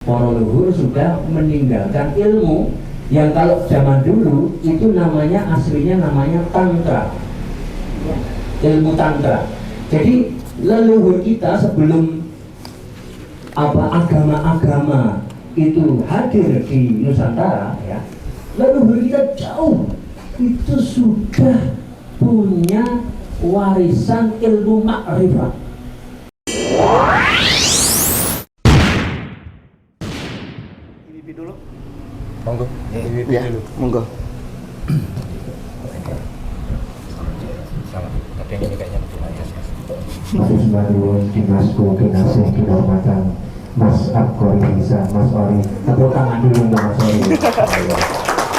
Para leluhur sudah meninggalkan ilmu yang kalau zaman dulu itu namanya aslinya namanya tantra, ilmu tantra. Jadi leluhur kita sebelum agama-agama itu hadir di Nusantara, ya, leluhur kita jauh itu sudah punya warisan ilmu makrifat. Dulu. Monggo. Ya, monggo. Salah. Tapi yang ini kayaknya lebih lancar, Mas. Mas Marun, Dinasku, Dinasih, Kehormatan Mas Akori bisa, Mas Ori. Tepuk tangan dulu untuk Mas Ori.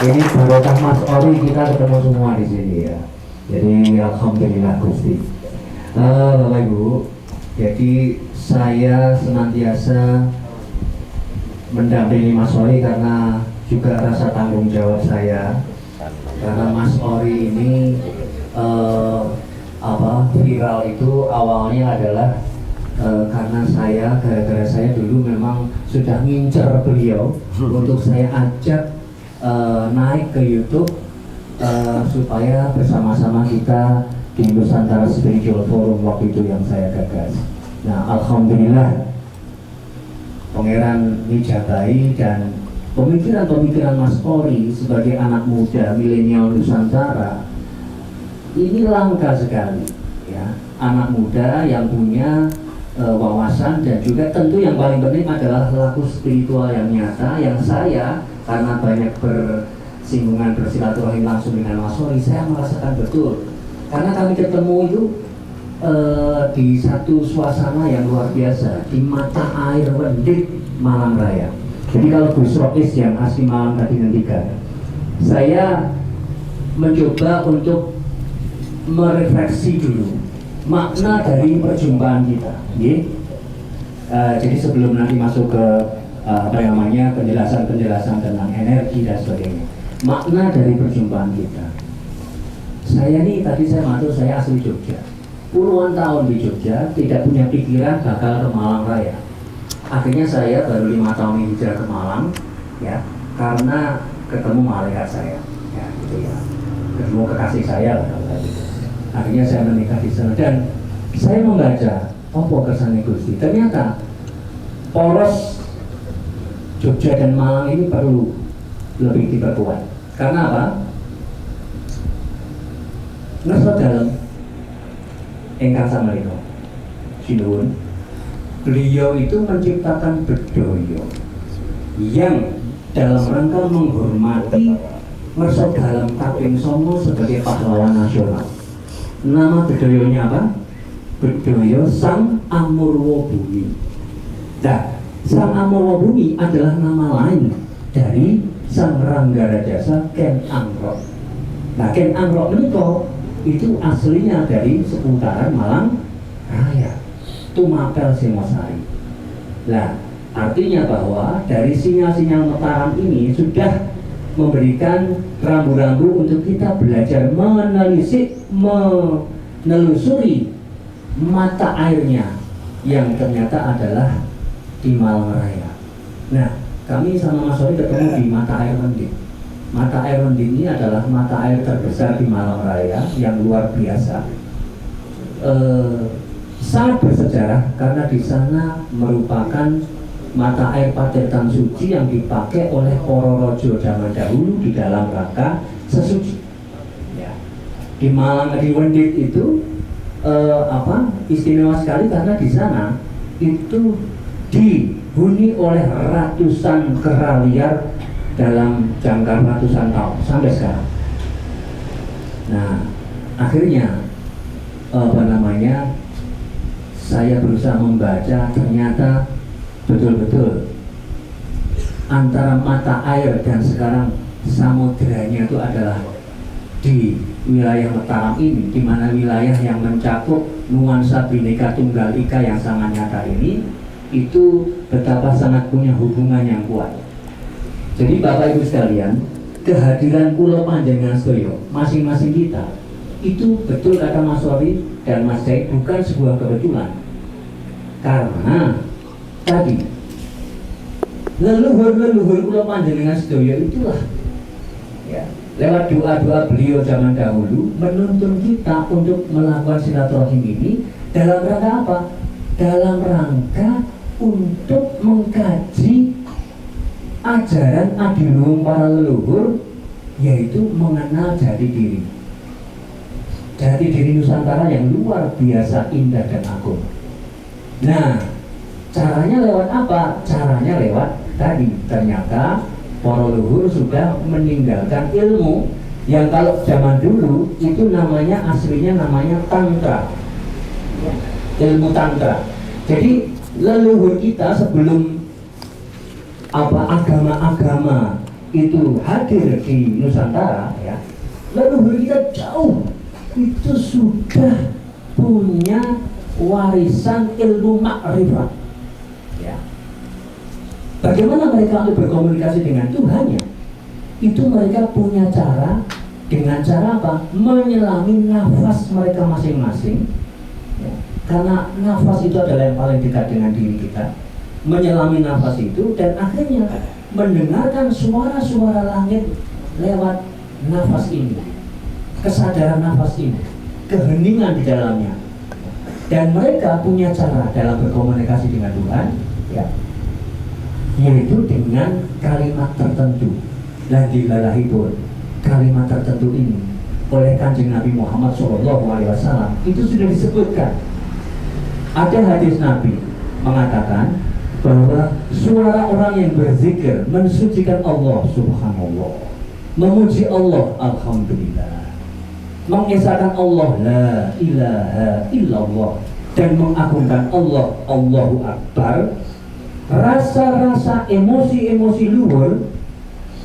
Ini barokah Mas Ori kita ketemu semua di sini ya. Jadi alhamdulillah Gusti. Bapak Ibu, jadi saya senantiasa mendampingi Mas Ori karena juga rasa tanggung jawab saya, karena Mas Ori ini viral itu awalnya adalah karena gara-gara saya dulu memang sudah ngincer beliau untuk saya ajak naik ke YouTube supaya bersama-sama kita di Nusantara Spiritual Forum waktu itu yang saya gagas. Nah, alhamdulillah Pangeran Nijabai dan pemikiran-pemikiran Mas Ori sebagai anak muda milenial Nusantara ini langka sekali, ya. Anak muda yang punya wawasan dan juga tentu yang paling penting adalah laku spiritual yang nyata, yang saya karena banyak bersinggungan bersilaturahim langsung dengan Mas Ori, saya merasakan betul karena kami ketemu itu di satu suasana yang luar biasa di mata air Wendik Malang Raya. Jadi kalau Gus Rokis yang asli Malang tadi nantikan, saya mencoba untuk merefleksi dulu makna dari perjumpaan kita. Jadi sebelum nanti masuk ke penjelasan tentang energi dan sebagainya, makna dari perjumpaan kita. Saya nih tadi saya asli Jogja. Puluhan tahun di Jogja, tidak punya pikiran bakal ke Malang Raya. Akhirnya saya baru 5 tahun hijrah ke Malang, ya, karena ketemu malaikat saya, ya, gitu ya, ketemu kekasih saya lah kalau gitu. Akhirnya saya menikah di sana dan saya membaca, apa kesannya Gusti? Ternyata poros Jogja dan Malang ini perlu lebih diperkuat. Karena apa? Ngerasa dalam Engkang Samarino Sinuwun, beliau itu menciptakan bedoyo yang dalam rangka menghormati Ngerso Dalam Kaping Songo sebagai pahlawan nasional. Nama bedoyonya apa? Bedoyo Sang Amurwo Bumi. Nah, Sang Amurwo Bumi adalah nama lain dari Sang Ranggarajasa Ken Angrok. Nah, Ken Angrok itu aslinya dari seputaran Malang Raya, Tumapel Singosari. Nah, artinya bahwa dari sinyal-sinyal Mataram ini sudah memberikan rambu-rambu untuk kita belajar menelisik, menelusuri mata airnya yang ternyata adalah di Malang Raya. Nah, kami sama Mas Ori ketemu di mata air Wendik. Mata air Wendik ini adalah mata air terbesar di Malang Raya yang luar biasa. Sangat bersejarah karena di sana merupakan mata air Padetan suci yang dipakai oleh para raja zaman dahulu di dalam rangka sesuci. Ya. Di Malang di Wendik itu istimewa sekali karena di sana itu dihuni oleh ratusan kera liar dalam jangka ratusan tahun sampai sekarang. Nah, akhirnya saya berusaha membaca, ternyata betul-betul antara mata air dan sekarang samudranya itu adalah di wilayah Mataram ini, di mana wilayah yang mencakup nuansa Bhinneka Tunggal Ika yang sangat nyata ini, itu betapa sangat punya hubungan yang kuat. Jadi Bapak Ibu sekalian, kehadiran Pulau Panjenengan Sedaya masing-masing kita itu betul kata Mas Ori dan Mas Jai bukan sebuah kebetulan. Karena tadi leluhur kula panjenengan sedaya itulah ya, lewat doa-doa beliau zaman dahulu menuntun kita untuk melakukan silaturahim ini dalam rangka apa? Dalam rangka untuk mengkaji ajaran adiluhung para leluhur, yaitu mengenal jati diri. Jati diri Nusantara yang luar biasa indah dan agung. Nah, caranya lewat apa? Caranya lewat tadi, ternyata para leluhur sudah meninggalkan ilmu yang kalau zaman dulu itu namanya aslinya namanya tantra, ilmu tantra. Jadi leluhur kita sebelum agama-agama itu hadir di Nusantara ya, leluhur kita jauh itu sudah punya warisan ilmu makrifat ya. Bagaimana mereka berkomunikasi dengan Tuhannya? Itu mereka punya cara, dengan cara apa? Menyelami nafas mereka masing-masing ya. Karena nafas itu adalah yang paling dekat dengan diri kita. Menyelami nafas itu dan akhirnya mendengarkan suara-suara langit lewat nafas ini, kesadaran nafas ini, keheningan di dalamnya. Dan mereka punya cara dalam berkomunikasi dengan Tuhan ya, yaitu dengan kalimat tertentu. Dan dilalahipun kalimat tertentu ini oleh Kanjeng Nabi Muhammad SAW itu sudah disebutkan. Ada hadis Nabi mengatakan bahwa suara orang yang berzikir mensucikan Allah Subhanallah, memuji Allah Alhamdulillah, mengesahkan Allah La ilaha illallah, dan mengagungkan Allah Allahu Akbar. Rasa-rasa emosi-emosi luhur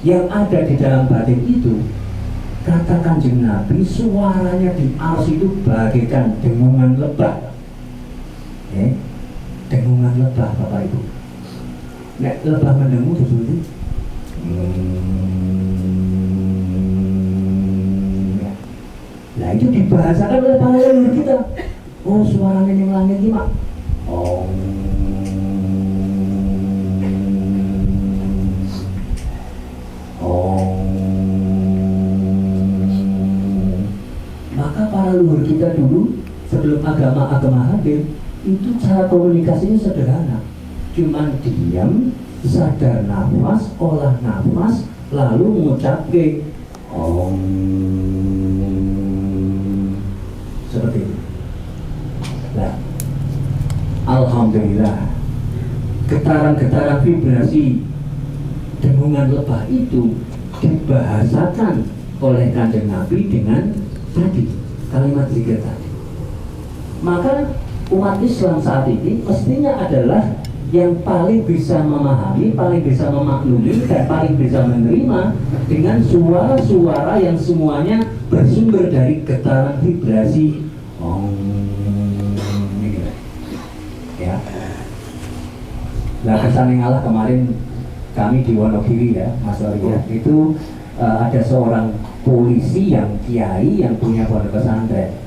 yang ada di dalam batin itu, kata Kanjeng Nabi, suaranya di ars itu bagaikan dengungan lebah. Dengungan lebah Bapak Ibu. Nek lebah mendengung itu nah itu dibahasakan oleh para leluhur kita. Oh, suaranya yang langit ini mak. Oh. Maka para leluhur kita dulu sebelum agama hadir itu cara komunikasinya sederhana, cuman diam, sadar nafas, olah nafas, lalu mengucapkan Om. Seperti itu. Nah, alhamdulillah, getaran-getaran vibrasi dengungan lebah itu dibahasakan oleh Kanjeng Nabi dengan tadi kalimat zikir tadi. Maka umat Islam saat ini mestinya adalah yang paling bisa memahami, paling bisa memaklumi, dan paling bisa menerima dengan suara-suara yang semuanya bersumber dari getaran vibrasi ya. Nah, kesan yang Allah kemarin kami di Wonogiri ya, Mas Aryo, itu ada seorang polisi yang kiai yang punya pondok pesantren.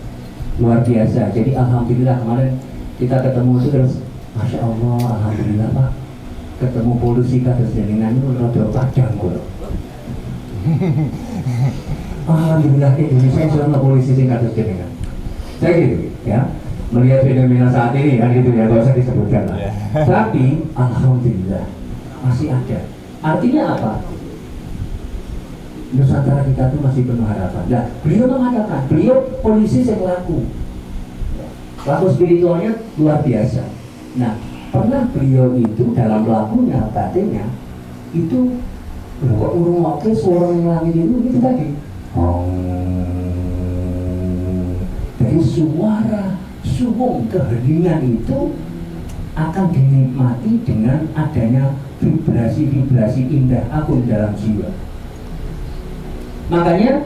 Luar biasa. Jadi alhamdulillah kemarin kita ketemu itu terus, masya Allah, alhamdulillah Pak, ketemu polisi kados jenengan itu rada padang kok. Alhamdulillah Indonesia selama polisi sing kados jenengan. Saya gitu ya, melihat fenomena saat ini kan gitu ya, gak usah disebutkan lah. Tapi alhamdulillah masih ada. Artinya apa? Nusantara kita tuh masih penuh harapan. Nah, beliau mengatakan, beliau polisi yang laku spiritualnya luar biasa. Nah, pernah beliau itu dalam lakunya, batinnya itu kok urung wakil suara yang langit itu tadi. Jadi suara suwung keheningan itu akan dinikmati dengan adanya vibrasi-vibrasi indah agung dalam jiwa. Makanya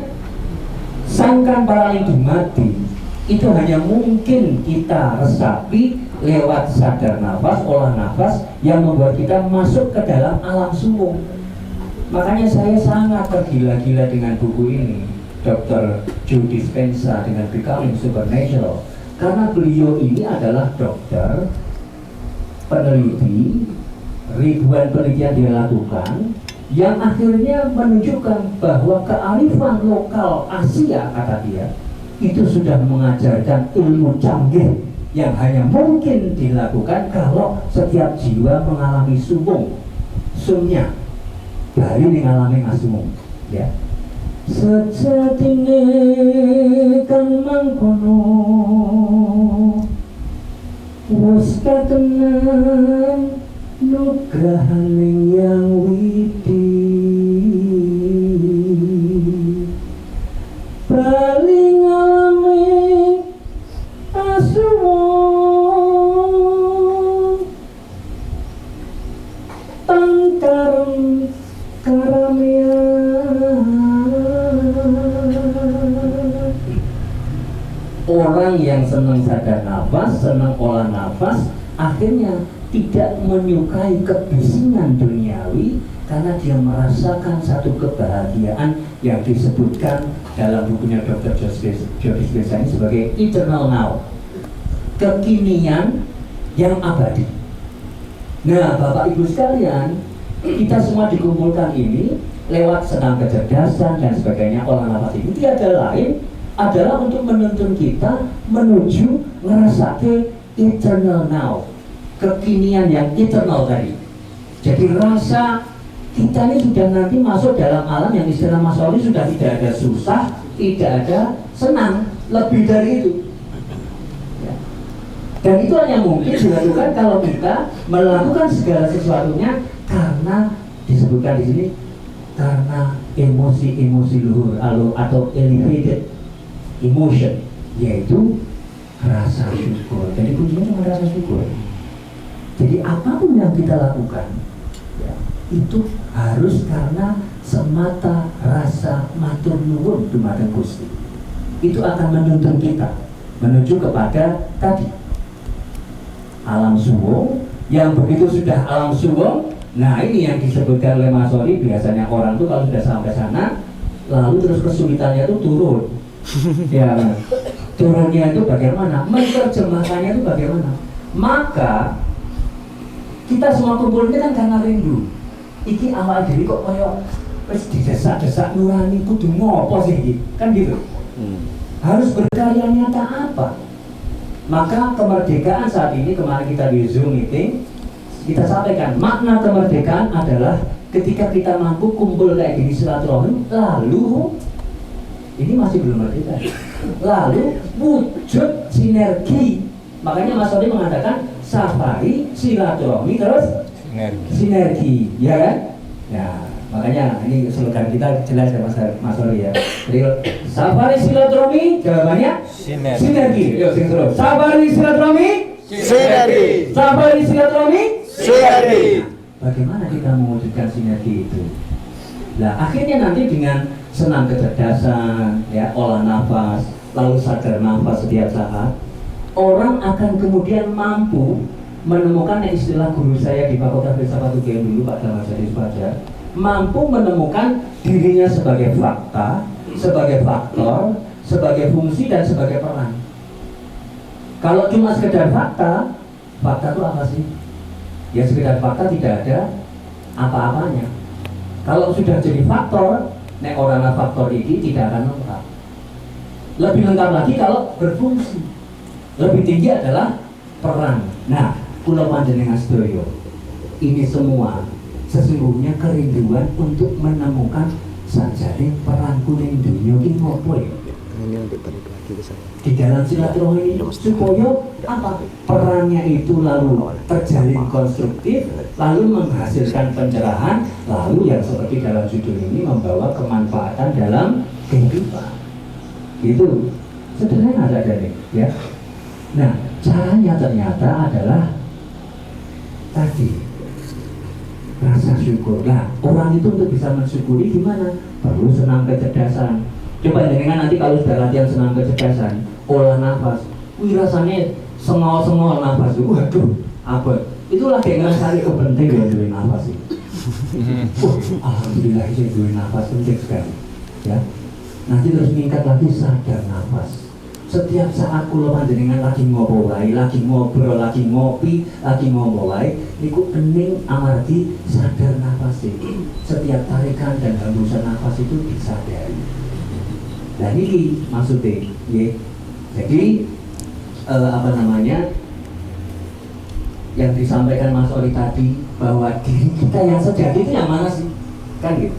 sangkan para lindung mati itu hanya mungkin kita resapi lewat sadar nafas, olah nafas yang membuat kita masuk ke dalam alam suwung. Makanya saya sangat tergila-gila dengan buku ini, Dr. Joe Dispenza dengan Becoming Supernatural, karena beliau ini adalah dokter, peneliti, ribuan penelitian dilakukan yang akhirnya menunjukkan bahwa kearifan lokal Asia, kata dia, itu sudah mengajarkan ilmu canggih yang hanya mungkin dilakukan kalau setiap jiwa mengalami sumnya bari mengalami asumum, ya. Sejatine kang mangkono wis katenan nugrahaning yang widi bali ngalami asumum tangkarem karamian. Orang yang senang sadar nafas, senang olah nafas, akhirnya tidak menyukai kebisingan duniawi karena dia merasakan satu kebahagiaan yang disebutkan dalam bukunya Dr. Joe Dispenza ini sebagai eternal now, kekinian yang abadi. Nah, Bapak Ibu sekalian, kita semua dikumpulkan ini lewat senam kecerdasan dan sebagainya, olah nafas ini tiada lain adalah untuk menuntun kita menuju ngerasake eternal now, kekinian yang eternal tadi. Jadi rasa kita ini sudah nanti masuk dalam alam yang istilah Mas Oli sudah tidak ada susah, tidak ada senang, lebih dari itu. Ya. Dan itu hanya mungkin dilakukan kalau kita melakukan segala sesuatunya karena disebutkan di sini karena emosi-emosi luhur atau elevated emotion, yaitu rasa syukur. Jadi kuncinya cuma rasa syukur. Jadi apapun yang kita lakukan, ya, itu harus karena semata rasa matur nuwun dumateng Gusti. Itu akan menuntun kita menuju kepada tadi alam suwung, yang begitu sudah alam suwung. Nah, ini yang disebutkan oleh Mas Oli, biasanya orang tuh kalau sudah sampai sana lalu terus kesulitannya itu turun. Ya, turunnya itu bagaimana? Menerjemahkannya itu bagaimana? Maka kita semua kumpul ini kan karena rindu. Iki awal diri kok koyo wis didesak-desak nurani kudu ngopo sih? Kan gitu. Harus berkarya nyata apa? Maka kemerdekaan saat ini, kemarin kita di Zoom meeting, kita sampaikan makna kemerdekaan adalah ketika kita mampu kumpul kayak gini silaturahmi, lalu ini masih belum merdeka. Lalu wujud sinergi. Makanya Mas Oli mengatakan safari, silaturahmi, terus sinergi, ya kan? Ya, makanya ini slogan kita jelas ya Mas Oli ya. Jadi safari, silaturahmi, jawabannya sinergi. Yuk sing terus. Safari, silaturahmi, sinergi. Safari, silaturahmi, sinergi. Bagaimana kita mewujudkan sinergi itu? Nah, akhirnya nanti dengan senam kecerdasan, ya, olah nafas, lalu sadar nafas setiap saat, orang akan kemudian mampu menemukan istilah guru saya di Fakultas Filsafat UGM dulu, Pak Damar Jadi Supada, mampu menemukan dirinya sebagai fakta, sebagai faktor, sebagai fungsi dan sebagai peran. Kalau cuma sekedar fakta, fakta itu apa sih? Ya sekedar fakta, tidak ada apa-apanya. Kalau sudah jadi faktor, nek orang faktor ini tidak akan lengkap. Lebih lengkap lagi kalau berfungsi. Lebih tinggi adalah peran. Nah, kula panjenengan sedaya, ini semua sesungguhnya kerinduan untuk menemukan sajane peran kuning dunia ini ngopo ya? Ini untuk balik lagi ke saya. Di dalam silaturahmi supaya apa? Perannya itu lalu terjalin konstruktif, lalu menghasilkan pencerahan, lalu yang seperti dalam judul ini membawa kemanfaatan dalam kehidupan. Itu sederhana saja nih, ya. Nah, caranya ternyata adalah tadi rasa syukur. Nah, orang itu untuk bisa mensyukuri gimana? Perlu senam kecerdasan. Coba dengan nanti kalau sudah latihan senam kecerdasan, olah nafas, wih rasanya sengol-sengol nafas, waduh, apa? Itulah kayak ngerasanya penting ya duit nafas itu. Alhamdulillah ini duit nafas penting sekali, ya. Nanti terus meningkat lagi sadar nafas. setiap saat kula panjenengan lagi ngopo wae, lagi ngobrol, lagi ngopi, lagi ngopo wae, niku hening amargi sadar nafas iki. Setiap tarikan dan hembusan nafas itu disadari. Nah ini maksudnya, ya. Jadi apa namanya yang disampaikan Mas Ori tadi bahwa diri kita yang sejati itu yang mana sih? Kan gitu.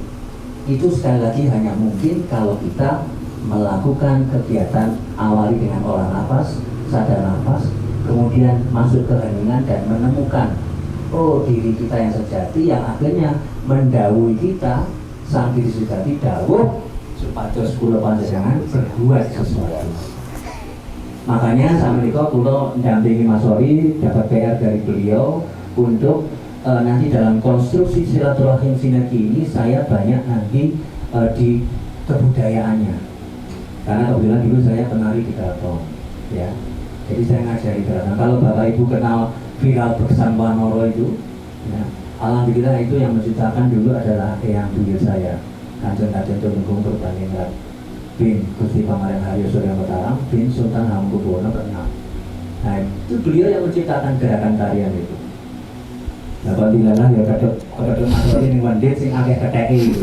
Itu sekali lagi hanya mungkin kalau kita melakukan kegiatan awali dengan olah nafas, sadar nafas, kemudian masuk ke heningan dan menemukan diri kita yang sejati yang akhirnya mendahului kita sang diri sejati dawuh supados kula panjenengan berbuat sesuatu. Makanya sama Niko kula mendampingi Mas Ori dapat PR dari beliau untuk nanti dalam konstruksi silaturahim sinergi ini saya banyak nanti di kebudayaannya. Karena kebetulan dulu saya penari di Keraton, ya. Jadi saya ngajari Keraton. Kalau Bapak Ibu kenal viral Beksan Wanoro itu, ya, alhamdulillah itu yang menciptakan dulu adalah yang buyut saya, Kanjeng Tumenggung Purbaningrat bin Gusti Pangeran Haryo Surya Mataram bin Sultan Hamengkubuwono ke-6. Nah itu beliau yang menciptakan gerakan tarian itu. Dapat dilalah ya kadang Mas Ori ning wandit sing akeh ketheke.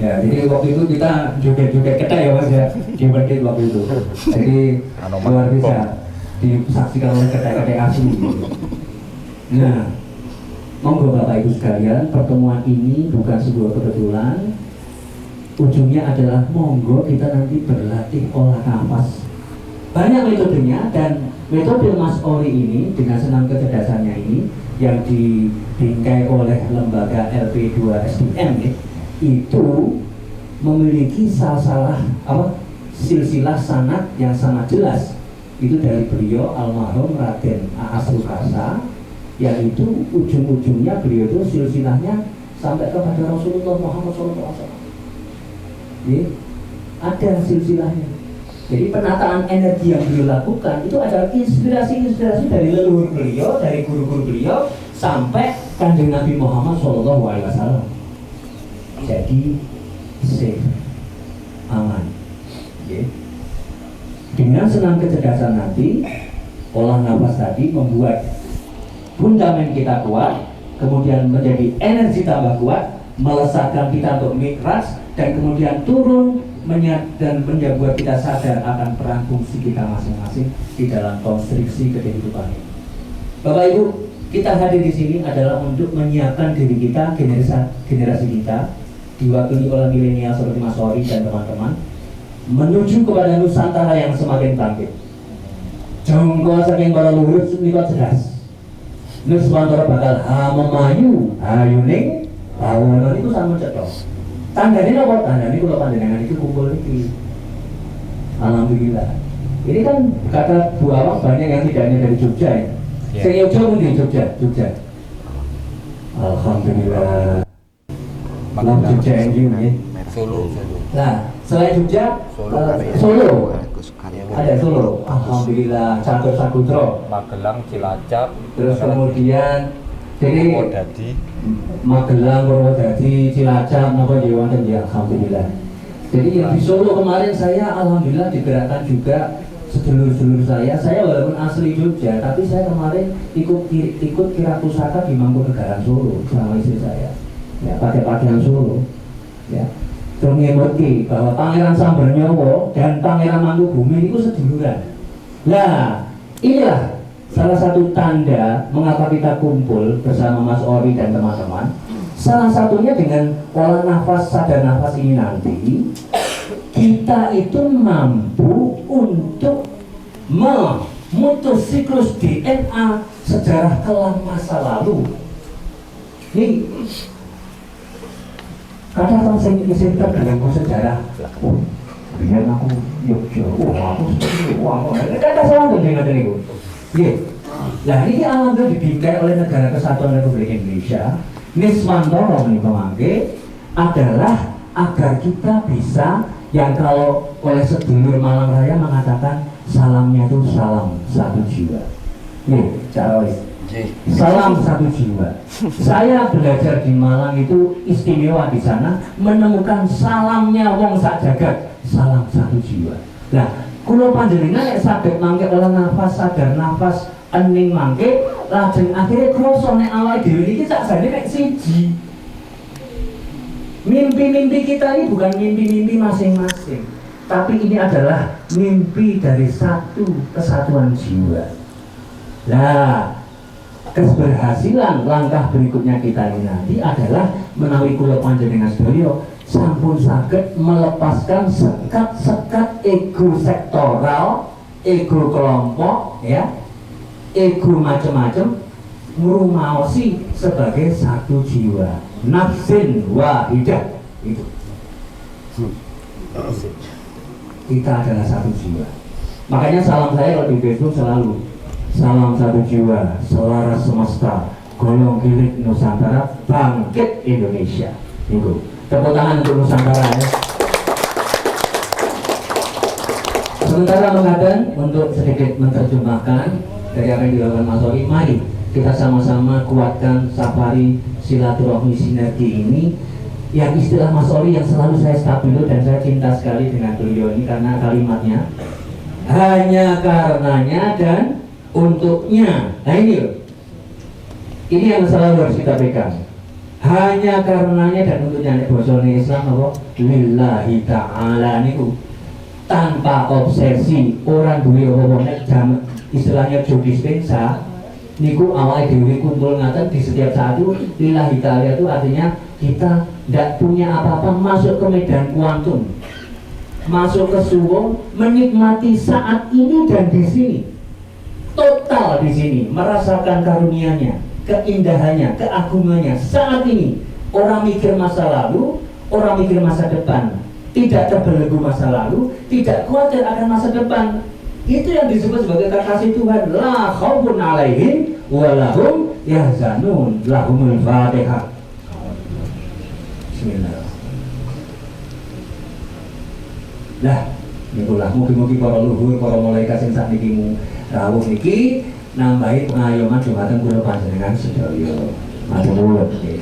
Ya, jadi waktu itu kita joget-joget kethek ya Mas ya di wandit waktu itu. Jadi luar biasa disaksikan oleh kethek-kethek asli. Nah, monggo Bapak Ibu sekalian, pertemuan ini bukan sebuah kebetulan. Ujungnya adalah monggo kita nanti berlatih olah nafas. Banyak metodenya dan metode Mas Ori ini dengan senam kecerdasannya ini yang dibingkai oleh lembaga LP2 SDM itu memiliki silsilah sanad yang sangat jelas. Itu dari beliau almarhum Raden A.A. Sukasa, yaitu ujung-ujungnya beliau itu silsilahnya sampai kepada Rasulullah Muhammad SAW. Ada silsilahnya. Jadi penataan energi yang beliau lakukan itu adalah inspirasi-inspirasi dari leluhur beliau, dari guru-guru beliau sampai Kanjeng Nabi Muhammad SAW. Jadi safe, aman. Dengan senam kecerdasan nanti, olah nafas tadi membuat fundament kita kuat, kemudian menjadi energi tambah kuat, melesatkan kita untuk mikras dan kemudian turun dan membuat kita sadar akan peran fungsi kita masing-masing di dalam konstruksi kehidupan ini. Bapak Ibu, kita hadir di sini adalah untuk menyiapkan diri kita, generasi kita, diwakili oleh milenial seperti Mas Ori dan teman-teman, menuju kepada Nusantara yang semakin bangkit. Jongko saking para luhur niku jelas. Nusantara bakal memayu, ayuning, bawono niku sama cetok. Tandanya apa? Tandanya kalau pandangan itu kumpul lagi. Alhamdulillah. Ini kan kata Bu Awang banyak yang tidak hanya dari Jogja ya. Saya Jogja pun di Jogja. Alhamdulillah. Malam Jogja ini. Solo. Nah, selain Jogja, Solo. Ada Solo. Alhamdulillah. Catur Sakutro. Magelang, Cilacap. Terus kemudian jadi Magelang, Purwodadi, Cilacap, napa ya wonten ya alhamdulillah. Jadi yang di Solo kemarin saya alhamdulillah digerakkan juga sedulur-sedulur saya walaupun asli Jogja, tapi saya kemarin ikut kira pusaka di Mangkunegaran Solo sama istri saya. Ya, pakai pakaian Solo. Ya. Terus ngerti bahwa Pangeran Sambernyowo dan Pangeran Mangkubumi itu seduluran. Nah, inilah salah satu tanda mengapa kita kumpul bersama Mas Ori dan teman-teman. Salah satunya dengan olah nafas, sadar nafas ini nanti kita itu mampu untuk memutus siklus DNA sejarah kelam masa lalu. Ini kadang saya cerita dengan sejarah. Biar aku kata saya dengan itu. Nah ini alhamdulillah dibingkai oleh Negara Kesatuan Republik Indonesia. Niswantoro mangke adalah agar kita bisa yang kalau oleh sedulur Malang Raya mengatakan salamnya itu salam satu jiwa. Cara salam satu jiwa. Saya belajar di Malang itu istimewa di sana menemukan salamnya wong sak jagat, salam satu jiwa. Nah Kula panjenengan nek saged mangke olah nafas, sadar nafas, ening mangke, lajeng akhirnya krasa nek awake dhewe iki sakjane nek siji. Mimpi-mimpi kita ini bukan mimpi-mimpi masing-masing, tapi ini adalah mimpi dari satu kesatuan jiwa. Nah, keberhasilan langkah berikutnya kita ini nanti adalah menawi kula panjenengan sedaya sampun saged melepaskan sekat-sekat ego sektoral, ego kelompok, ya, ego macam-macam, ngrumaosi sebagai satu jiwa, nafsin wahidah. Itu kita adalah satu jiwa. Makanya salam saya kalau di Facebook selalu salam satu jiwa, selaras semesta, golong gilik Nusantara, bangkit Indonesia. Itu tepuk tangan untuk Nusantara ya. Sementara mengadan untuk sedikit menerjemahkan dari apa yang dilakukan Mas Ori, mari kita sama-sama kuatkan safari silaturahmi sinergi ini, yang istilah Mas Ori yang selalu saya stabilo dan saya cinta sekali dengan beliau ini karena kalimatnya hanya karenanya dan untuknya. Nah ini loh, ini yang selalu harus kita pegang. Hanya karenanya dan untuknya. Nek bosone Islam apa? Lillahi ta'ala niku. Tanpa obsesi, orang duwe apa nek jam istilahnya Joe Dispenza niku awake dhewe kumpul ngaten di setiap saat itu lillahi ta'ala itu artinya kita tidak punya apa-apa, masuk ke medan kuantum, masuk ke suwung, menikmati saat ini dan di sini, total di sini, merasakan karunia-Nya, keindahannya, keagungannya saat ini. Orang mikir masa lalu, orang mikir masa depan, tidak terbelenggu masa lalu, tidak khawatir akan masa depan. Itu yang disebut sebagai kekasih Tuhan. La khaufun alaihim wa lahum yahzanun. Lahumul Fatihah. Bismillah. Lah, nikulah mugi-mugi para luhur, para malaikat sing sakniki rawuh niki nambahi pengayoman dumateng kula panjenengan sedaya. Matur nuwun nggih.